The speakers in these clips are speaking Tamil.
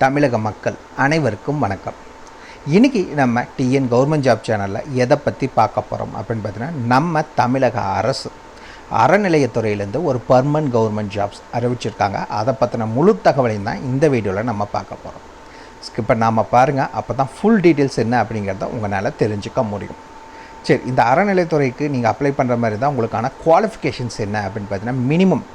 தமிழக மக்கள் அனைவருக்கும் வணக்கம். இன்றைக்கி நம்ம டிஎன் கவர்மெண்ட் ஜாப் சேனலில் எதை பற்றி பார்க்க போகிறோம் அப்படின்னு பார்த்தீங்கன்னா, நம்ம தமிழக அரசு அறநிலையத்துறையிலேருந்து ஒரு பர்மனன்ட் கவர்மெண்ட் ஜாப்ஸ் அறிவிச்சிருக்காங்க. அதை பற்றின முழு தகவலையும் தான் இந்த வீடியோவில் நம்ம பார்க்க போகிறோம். ஸ்கிப் பண்ணாமல் பாருங்கள், அப்போ தான் ஃபுல் டீட்டெயில்ஸ் என்ன அப்படிங்கிறத உங்களால் தெரிஞ்சுக்க முடியும். சரி, இந்த அறநிலையத்துறைக்கு நீங்கள் அப்ளை பண்ணுற மாதிரி தான் உங்களுக்கான குவாலிஃபிகேஷன்ஸ் என்ன அப்படின்னு பார்த்தீங்கன்னா, மினிமம்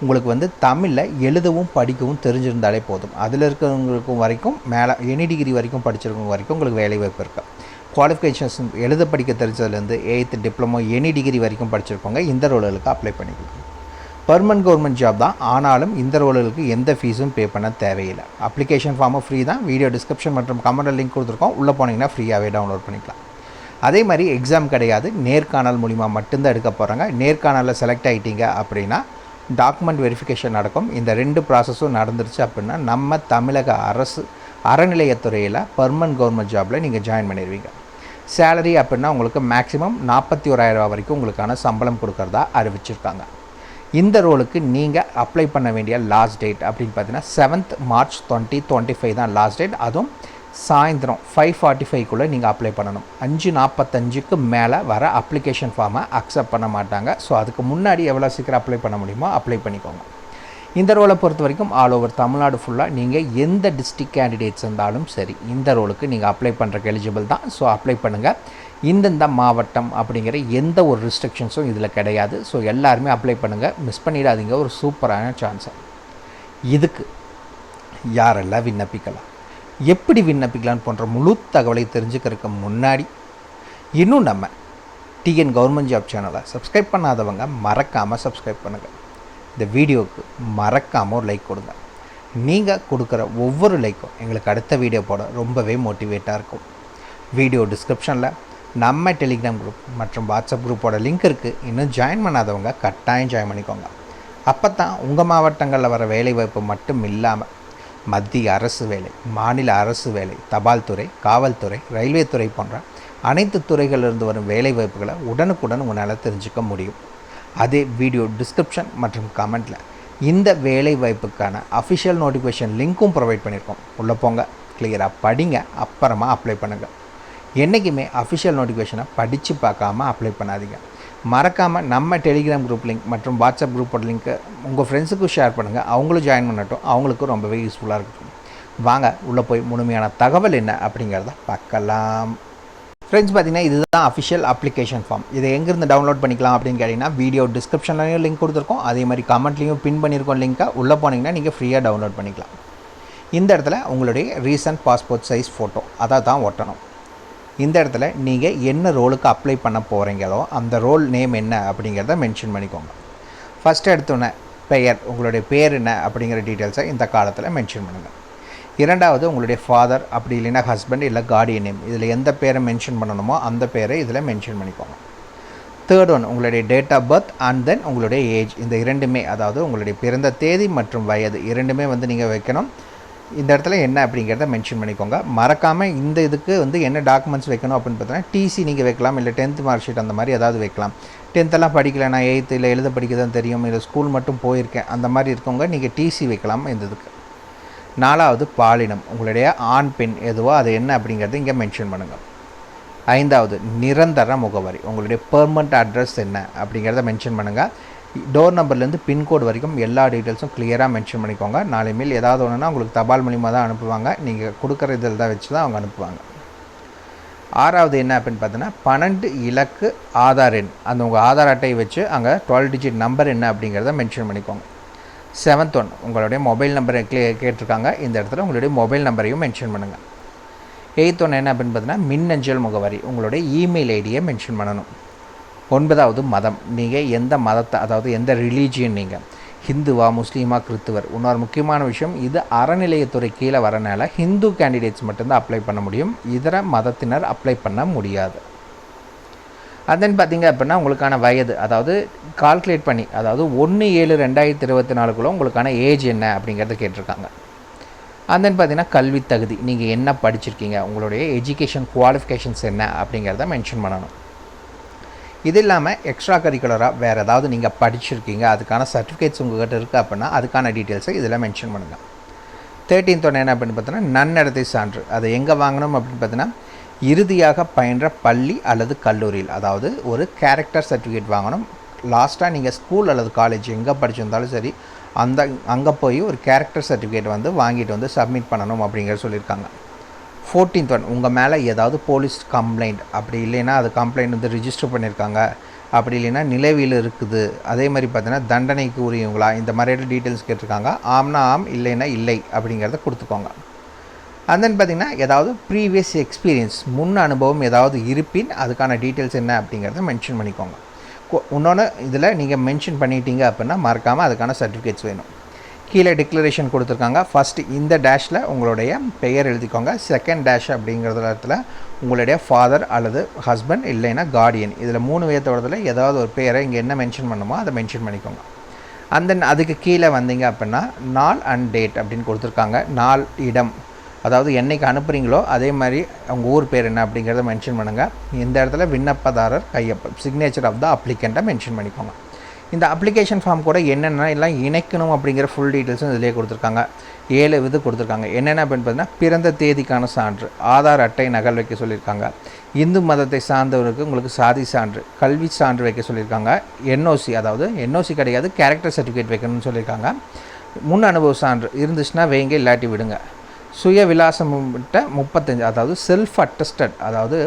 உங்களுக்கு தமிழில் எழுதவும் படிக்கவும் தெரிஞ்சிருந்தாலே போதும். அதில் இருக்கிறவங்களுக்கும் வரைக்கும் மேலே எனி டிகிரி வரைக்கும் படிச்சிருக்கவங்க வரைக்கும் உங்களுக்கு வேலை வாய்ப்பு இருக்குது. குவாலிஃபிகேஷன்ஸ் எழுத படிக்க தெரிஞ்சதுலேருந்து 8th டிப்ளமோ எனி டிகிரி வரைக்கும் படிச்சிருக்கவங்க இந்த ரோலுக்கு அப்ளை பண்ணிக்கலாம். பர்மனன்ட் கவர்மெண்ட் ஜாப் தான், ஆனாலும் இந்த ரோலுக்கு எந்த ஃபீஸும் பே பண்ண தேவையில்லை. அப்ளிகேஷன் ஃபார்மும் ஃப்ரீ தான். வீடியோ டிஸ்கிரிப்ஷன் மற்றும் கமெண்ட் லிங்க் கொடுத்துருக்கோம், உள்ளே போனீங்கன்னா ஃப்ரீயாகவே டவுன்லோட் பண்ணிக்கலாம். அதே மாதிரி எக்ஸாம் கிடையாது, நேர்காணல் மூலிமா மட்டும்தான் எடுக்க போகிறாங்க. நேர்காணலில் செலக்ட் ஆகிட்டீங்க அப்படின்னா டாக்குமெண்ட் வெரிஃபிகேஷன் நடக்கும். இந்த 2 ப்ராசஸும் நடந்துருச்சு அப்படின்னா நம்ம தமிழக அரசு அறநிலையத்துறையில் பர்மனன்ட் கவர்மெண்ட் ஜாபில் நீங்கள் ஜாயின் பண்ணிடுவீங்க. சேலரி அப்படின்னா உங்களுக்கு மேக்ஸிமம் 41,000 வரைக்கும் உங்களுக்கான சம்பளம் கொடுக்குறதா அறிவிச்சிருக்காங்க. இந்த ரோலுக்கு நீங்கள் அப்ளை பண்ண வேண்டிய லாஸ்ட் டேட் அப்படின்னு பார்த்தீங்கன்னா 7th March 2025 தான் லாஸ்ட் டேட். அதுவும் சாயந்தரம் 5:45க்குள்ளே நீங்கள் அப்ளை பண்ணணும். 5:45க்கு மேலே வர அப்ளிகேஷன் ஃபார்மை அக்செப்ட் பண்ண மாட்டாங்க. ஸோ அதுக்கு முன்னாடி எவ்வளோ சீக்கிரம் அப்ளை பண்ண முடியுமோ அப்ளை பண்ணிக்கோங்க. இந்த ரோலை பொறுத்த வரைக்கும் ஆல் ஓவர் தமிழ்நாடு ஃபுல்லாக நீங்கள் எந்த டிஸ்ட்ரிக்ட் கேண்டிடேட்ஸ் இருந்தாலும் சரி இந்த ரோலுக்கு நீங்கள் அப்ளை பண்ணுறக்கு எலிஜிபிள் தான். ஸோ அப்ளை பண்ணுங்கள். இந்தந்த மாவட்டம் அப்படிங்கிற எந்த ஒரு ரெஸ்ட்ரிக்ஷன்ஸும் இதில் கிடையாது. ஸோ எல்லாருமே அப்ளை பண்ணுங்கள், மிஸ் பண்ணிடாதீங்க. ஒரு சூப்பரான சான்ஸு. இதுக்கு யாரெல்லாம் விண்ணப்பிக்கலாம், எப்படி விண்ணப்பிக்கலான்னு போன்ற முழு தகவலை தெரிஞ்சுக்கிறதுக்கு முன்னாடி இன்னும் நம்ம டிஎன் கவர்மெண்ட் ஜாப் சேனலை சப்ஸ்கிரைப் பண்ணாதவங்க மறக்காமல் சப்ஸ்கிரைப் பண்ணுங்கள். இந்த வீடியோவுக்கு மறக்காமல் ஒரு லைக் கொடுங்க. நீங்கள் கொடுக்குற ஒவ்வொரு லைக்கும் எங்களுக்கு அடுத்த வீடியோ போட ரொம்பவே மோட்டிவேட்டாக இருக்கும். வீடியோ டிஸ்கிரிப்ஷனில் நம்ம டெலிகிராம் குரூப் மற்றும் வாட்ஸ்அப் குரூப்போட லிங்க் இருக்குது. இன்னும் ஜாயின் பண்ணாதவங்க கட்டாயம் ஜாயின் பண்ணிக்கோங்க. அப்போ தான் உங்கள் மாவட்டங்களில் வர வேலைவாய்ப்பு மட்டும் இல்லாமல் மத்திய அரசு வேலை, மாநில அரசு வேலை, தபால் துறை, காவல்துறை, ரயில்வே துறை போன்ற அனைத்து துறைகளிலிருந்து வரும் வேலைவாய்ப்புகளை உடனுக்குடன் உங்களால் தெரிஞ்சுக்க முடியும். அதே வீடியோ டிஸ்கிரிப்ஷன் மற்றும் கமெண்ட்டில் இந்த வேலைவாய்ப்புக்கான அஃபிஷியல் நோட்டிஃபிகேஷன் லிங்க்கும் ப்ரொவைட் பண்ணியிருக்கோம். உள்ளே போங்க, கிளியராக படிங்க, அப்புறமா அப்ளை பண்ணுங்கள். என்றைக்குமே அஃபிஷியல் நோட்டிஃபிகேஷனை படித்து பார்க்காம அப்ளை பண்ணாதீங்க. மறக்காமல் நம்ம டெலிகிராம் குரூப் லிங்க் மற்றும் வாட்ஸ்அப் குரூப்போட லிங்க்கு உங்கள் ஃப்ரெண்ட்ஸுக்கும் ஷேர் பண்ணுங்கள். அவங்களும் ஜாயின் பண்ணட்டும், அவங்களுக்கும் ரொம்பவே யூஸ்ஃபுல்லாக இருக்கும். வாங்க உள்ளே போய் முழுமையான தகவல் என்ன அப்படிங்கிறத பார்க்கலாம். ஃப்ரெண்ட்ஸ், பார்த்தீங்கன்னா இதுதான் அஃபிஷியல் அப்ளிகேஷன் ஃபார்ம். இதை எங்கேருந்து டவுன்லோட் பண்ணிக்கலாம் அப்படின்னு கேட்டிங்கன்னா வீடியோ டிஸ்கிரிப்ஷன்லையும் லிங்க் கொடுத்துருக்கோம், அதே மாதிரி கமெண்ட்லேயும் பின் பண்ணியிருக்கோம் லிங்க்கை. உள்ளே போனீங்கன்னா நீங்கள் ஃப்ரீயாக டவுன்லோட் பண்ணிக்கலாம். இந்த இடத்துல உங்களுடைய ரீசன்ட் பாஸ்போர்ட் சைஸ் ஃபோட்டோ அதை தான் ஒட்டணும். இந்த இடத்துல நீங்கள் என்ன ரோலுக்கு அப்ளை பண்ண போகிறீங்களோ அந்த ரோல் நேம் என்ன அப்படிங்கிறத மென்ஷன் பண்ணிக்கோங்க. ஃபஸ்ட்டு எடுத்தோன்னே பெயர், உங்களுடைய பேர் என்ன அப்படிங்கிற டீட்டெயில்ஸை இந்த காலத்தில் மென்ஷன் பண்ணுங்கள். இரண்டாவது உங்களுடைய ஃபாதர் அப்படி இல்லைன்னா ஹஸ்பண்ட் இல்லை கார்டியன் நேம், இதில் எந்த பேரை மென்ஷன் பண்ணணுமோ அந்த பேரை இதில் மென்ஷன் பண்ணிக்கோங்க. தேர்ட் ஒன் உங்களுடைய date of birth and then உங்களுடைய ஏஜ். இந்த இரண்டுமே, அதாவது உங்களுடைய பிறந்த தேதி மற்றும் வயது இரண்டுமே நீங்கள் வைக்கணும். இந்த இடத்துல என்ன அப்படிங்கிறத மென்ஷன் பண்ணிக்கோங்க. மறக்காமல் இந்த இதுக்கு என்ன டாக்குமெண்ட்ஸ் வைக்கணும் அப்படின்னு பார்த்தீங்கன்னா டிசி நீங்கள் வைக்கலாம், இல்லை 10th மார்க் ஷீட் அந்த மாதிரி ஏதாவது வைக்கலாம். 10th படிக்கல, நான் 8th இல்லை எழுத படிக்க தான் தெரியும், இல்லை ஸ்கூல் மட்டும் போயிருக்கேன், அந்த மாதிரி இருக்கவங்க நீங்கள் டிசி வைக்கலாம் இந்த இதுக்கு. 4வது பாலினம், உங்களுடைய ஆண் பெண் எதுவோ அது என்ன அப்படிங்கிறது இங்கே மென்ஷன் பண்ணுங்கள். 5வது நிரந்தர முகவரி, உங்களுடைய பெர்மனண்ட் அட்ரஸ் என்ன அப்படிங்கிறத மென்ஷன் பண்ணுங்கள். டோர் நம்பர்லேருந்து பின்கோடு வரைக்கும் எல்லா டீட்டெயில்ஸும் கிளியராக மென்ஷன் பண்ணிக்கோங்க. நாளை மேல் ஏதாவது ஒன்றுனா உங்களுக்கு தபால் மூலிமா தான் அனுப்புவாங்க, நீங்கள் கொடுக்குற இதில் தான் வச்சு தான் அவங்க அனுப்புவாங்க. 6வது என்ன அப்படின்னு பார்த்தீங்கன்னா 12 இலக்கு ஆதார் எண், அந்த உங்கள் ஆதார் அட்டையை வச்சு அங்கே 12 டிஜிட் நம்பர் என்ன அப்படிங்கிறத மென்ஷன் பண்ணிக்கோங்க. 7th ஒன் உங்களுடைய மொபைல் நம்பரை கேட்டிருக்காங்க, இந்த இடத்துல உங்களுடைய மொபைல் நம்பரையும் மென்ஷன் பண்ணுங்கள். 8th ஒன் என்ன அப்படின்னு பார்த்தீங்கன்னா மின்னஞ்சல் முகவரி, உங்களுடைய இமெயில் ஐடியை மென்ஷன் பண்ணணும். 9வது மதம், நீங்கள் எந்த மதத்தை, அதாவது எந்த ரிலீஜியன், நீங்கள் ஹிந்துவா முஸ்லீமா கிறிஸ்துவர். இன்னொரு முக்கியமான விஷயம், இது அறநிலையத்துறை கீழே வரனால ஹிந்து கேண்டிடேட்ஸ் மட்டும்தான் அப்ளை பண்ண முடியும், இதர மதத்தினர் அப்ளை பண்ண முடியாது. அதன் பார்த்திங்க அப்படின்னா உங்களுக்கான வயது, அதாவது கால்குலேட் பண்ணி, அதாவது 1/7/2024 உங்களுக்கான ஏஜ் என்ன அப்படிங்கிறத கேட்டிருக்காங்க. அதன் பார்த்திங்கன்னா கல்வி தகுதி, நீங்கள் என்ன படிச்சிருக்கீங்க, உங்களுடைய எஜுகேஷன் குவாலிஃபிகேஷன்ஸ் என்ன அப்படிங்கிறத மென்ஷன் பண்ணணும். இது இல்லாமல் எக்ஸ்ட்ரா கரிக்குலராக வேறு ஏதாவது நீங்கள் படிச்சிருக்கீங்க, அதுக்கான சர்டிஃபிகேட்ஸ் உங்கள்கிட்ட இருக்குது அப்படின்னா அதுக்கான டீட்டெயில்ஸை இதில் மென்ஷன் பண்ணுங்கள். 13th ஒன் என்ன அப்படின்னு பார்த்தோன்னா நன்னடத்தை சான்று. அதை எங்கே வாங்கணும் அப்படின்னு பார்த்தீங்கன்னா இறுதியாக பயின்ற பள்ளி அல்லது கல்லூரியில், அதாவது ஒரு கேரக்டர் சர்டிஃபிகேட் வாங்கணும். லாஸ்ட்டாக நீங்கள் ஸ்கூல் அல்லது காலேஜ் எங்கே படிச்சிருந்தாலும் சரி அங்கே போய் ஒரு கேரக்டர் சர்டிஃபிகேட் வாங்கிட்டு சப்மிட் பண்ணணும் அப்படிங்கிறது சொல்லியிருக்காங்க. 14th ஒன் உங்கள் மேலே ஏதாவது போலீஸ் கம்ப்ளைண்ட், அப்படி இல்லைன்னா அது கம்ப்ளைண்ட் ரிஜிஸ்டர் பண்ணியிருக்காங்க, அப்படி இல்லைன்னா நிலவியில் இருக்குது, அதே மாதிரி பார்த்தீங்கன்னா தண்டனைக்கு உரியவங்களா, இந்த மாதிரியான டீட்டெயில்ஸ் கேட்டிருக்காங்க. ஆம்னா ஆம், இல்லைன்னா இல்லை அப்படிங்கிறத கொடுத்துக்கோங்க. அண்ட் தென் பார்த்திங்கன்னா ஏதாவது ப்ரீவியஸ் எக்ஸ்பீரியன்ஸ், முன் அனுபவம் ஏதாவது இருப்பின் அதுக்கான டீட்டெயில்ஸ் என்ன அப்படிங்கிறத மென்ஷன் பண்ணிக்கோங்க. இன்னொன்று இதில் நீங்கள் மென்ஷன் பண்ணிட்டீங்க அப்படின்னா மறக்காமல் அதுக்கான சர்டிஃபிகேட்ஸ் வேணும். கீழே டிக்ளரேஷன் கொடுத்துருக்காங்க. ஃபஸ்ட்டு இந்த டேஷில் உங்களுடைய பெயர் எழுதிக்கோங்க. செகண்ட் டேஷ் அப்படிங்கிறது இடத்துல உங்களுடைய ஃபாதர் அல்லது ஹஸ்பண்ட் இல்லைன்னா கார்டியன், இதில் 3 விதத்தோடத்தில் ஏதாவது ஒரு பேரை இங்கே என்ன மென்ஷன் பண்ணுமோ அதை மென்ஷன் பண்ணிக்கோங்க. அண்ட் தென் அதுக்கு கீழே வந்தீங்க அப்படின்னா நாள் அண்ட் டேட் அப்படின்னு கொடுத்துருக்காங்க. நாள், இடம், அதாவது என்றைக்கு அனுப்புகிறீங்களோ அதே மாதிரி அவங்க ஊர் பேர் என்ன அப்படிங்கிறத மென்ஷன் பண்ணுங்கள். இந்த இடத்துல விண்ணப்பதாரர் கையொப்பம், சிக்னேச்சர் ஆஃப் த அப்ளிகண்ட்டை மென்ஷன் பண்ணிக்கோங்க. இந்த அப்ளிகேஷன் ஃபார்ம் கூட என்னென்ன எல்லாம் இணைக்கணும் அப்படிங்கிற ஃபுல் டீட்டெயில்ஸும் இதிலே கொடுத்துருக்காங்க. 7 இது கொடுத்துருக்காங்க. என்னென்ன அப்படின்னு பார்த்தீங்கன்னா பிறந்த தேதிக்கான சான்று, ஆதார் அட்டை நகல் வைக்க சொல்லியிருக்காங்க, இந்து மதத்தை சார்ந்தவருக்கு உங்களுக்கு சாதி சான்று, கல்வி சான்று வைக்க சொல்லியிருக்காங்க, என்ஓசி, அதாவது என்ஓசி கிடையாது கேரக்டர் சர்டிஃபிகேட் வைக்கணும்னு சொல்லியிருக்காங்க, முன் அனுபவ சான்று இருந்துச்சுன்னா வைங்க, இல்லாட்டி விடுங்க, சுய விலாசம் 35, அதாவது செல்ஃப் அட்டஸ்டட், அதாவது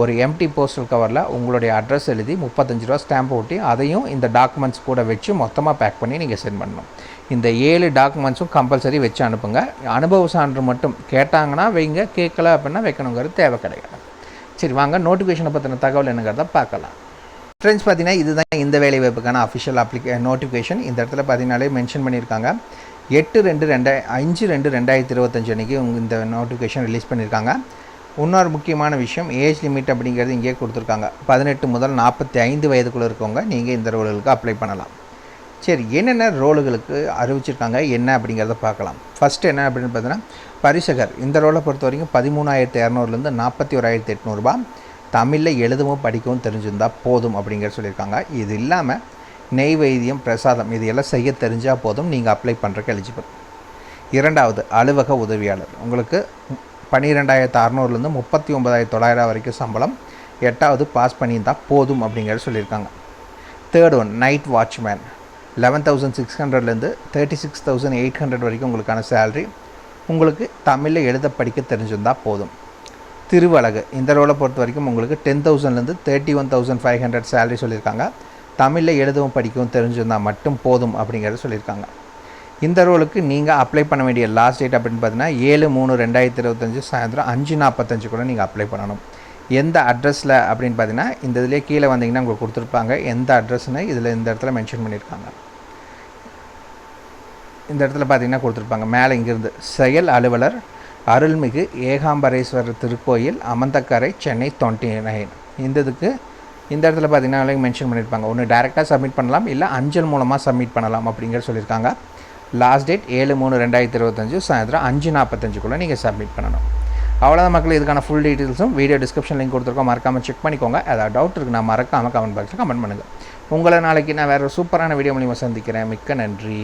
ஒரு எம்டி போஸ்டல் கவரில் உங்களுடைய அட்ரஸ் எழுதி 35 ரூபா ஸ்டாம்ப் ஒட்டி அதையும் இந்த டாக்குமெண்ட்ஸ் கூட வச்சு மொத்தமாக பேக் பண்ணி நீங்கள் சென்ட் பண்ணணும். இந்த 7 டாக்குமெண்ட்ஸும் கம்பல்சரி வச்சு அனுப்புங்க. அனுபவ சான்று மட்டும் கேட்டாங்கன்னா வைங்க, கேட்கல அப்படின்னா வைக்கணுங்கிறது தேவை கிடையாது. சரி, வாங்க நோட்டிஃபிகேஷனை பற்றின தகவல் என்னங்கிறத பார்க்கலாம். ஃப்ரெண்ட்ஸ், பார்த்தீங்கன்னா இதுதான் இந்த வேலைவாய்ப்புக்கான அஃபிஷியல் நோட்டிஃபிகேஷன். இந்த இடத்துல பார்த்தீங்கன்னாலே மென்ஷன் பண்ணியிருக்காங்க 8/2/2025 அன்றைக்கி இந்த நோட்டிஃபிகேஷன் ரிலீஸ் பண்ணியிருக்காங்க. இன்னொரு முக்கியமான விஷயம், ஏஜ் லிமிட் அப்படிங்கிறது இங்கே கொடுத்துருக்காங்க. 18 முதல் 45 வயதுக்குள்ளே இருக்கவங்க நீங்கள் இந்த ரோலுகளுக்கு அப்ளை பண்ணலாம். சரி, என்னென்ன ரோலுகளுக்கு அறிவிச்சிருக்காங்க என்ன அப்படிங்கிறத பார்க்கலாம். ஃபஸ்ட்டு என்ன அப்படின்னு பார்த்தீங்கன்னா பரிசகர். இந்த ரோலை பொறுத்த வரைக்கும் 13,200லேருந்து 41,800 ரூபா. தமிழில் எழுதவும் படிக்கவும் தெரிஞ்சிருந்தால் போதும் அப்படிங்கிற சொல்லியிருக்காங்க. இது இல்லாமல் நெய் வைத்தியம், பிரசாதம் இது எல்லாம் செய்ய தெரிஞ்சால் போதும், நீங்கள் அப்ளை பண்ணுறக்கு எலிஜிபிள். 2வது அலுவலக உதவியாளர், உங்களுக்கு 12,600லேருந்து 39,900 வரைக்கும் சம்பளம். 8வது பாஸ் பண்ணியிருந்தால் போதும் அப்படிங்கிறத சொல்லியிருக்காங்க. 3rd ஒன் நைட் வாட்ச்மேன், 11,600லேருந்து 36,800 வரைக்கும் உங்களுக்கான சேலரி. உங்களுக்கு தமிழில் எழுத படிக்க தெரிஞ்சிருந்தால் போதும். திருவழகு, இந்த ரோலை பொறுத்த வரைக்கும் உங்களுக்கு 10,000லேருந்து 31,500 சேலரி சொல்லியிருக்காங்க. தமிழில் எழுதவும் படிக்கவும் தெரிஞ்சிருந்தால் மட்டும் போதும் அப்படிங்கிறத சொல்லியிருக்காங்க. இந்த ரோலுக்கு நீங்கள் அப்ளை பண்ண வேண்டிய லாஸ்ட் டேட் அப்படின்னு பார்த்தீங்கன்னா 7/3/2025 சாயந்தரம் 5:45 கூட நீங்கள் அப்ளை பண்ணணும். எந்த அட்ரஸில் அப்படின்னு பார்த்தீங்கன்னா இந்த இதிலே கீழே வந்தீங்கன்னா உங்களுக்கு கொடுத்துருப்பாங்க எந்த அட்ரஸ்ன்னு. இதில் இந்த இடத்துல மென்ஷன் பண்ணியிருக்காங்க. இந்த இடத்துல பார்த்தீங்கன்னா கொடுத்துருப்பாங்க மேலே இங்கேருந்து செயல் அலுவலர், அருள்மிகு ஏகாம்பரேஸ்வரர் திருக்கோயில், அமந்தக்கரை, சென்னை 29. இந்த இடத்துல பார்த்தீங்கன்னா மென்ஷன் பண்ணியிருப்பாங்க. ஒன்று டேரெக்டாக சப்மிட் பண்ணலாம், இல்லை அஞ்சல் மூலமாக சப்மிட் பண்ணலாம் அப்படிங்கிற சொல்லியிருக்காங்க. லாஸ்ட் டேட் 7/3/2025 சாயந்தரம் 5:45 நீங்கள் சப்மிட் பண்ணணும். அவ்வளோதான் மக்கள். இதுக்கான ஃபுல் டீட்டெயில்ஸும் வீடியோ டிஸ்கிரிப்ஷன் லிங்க் கொடுத்துருக்கோம், மறக்காமல் செக் பண்ணிக்கோங்க. ஏதாவது டவுட் இருக்குன்னா மறக்காமல் கமெண்ட் பாக்ஸில் கமெண்ட் பண்ணுங்கள். உங்களை நாளைக்கு நான் வேறு சூப்பரான வீடியோ மூலிமா சந்திக்கிறேன். மிக்க நன்றி.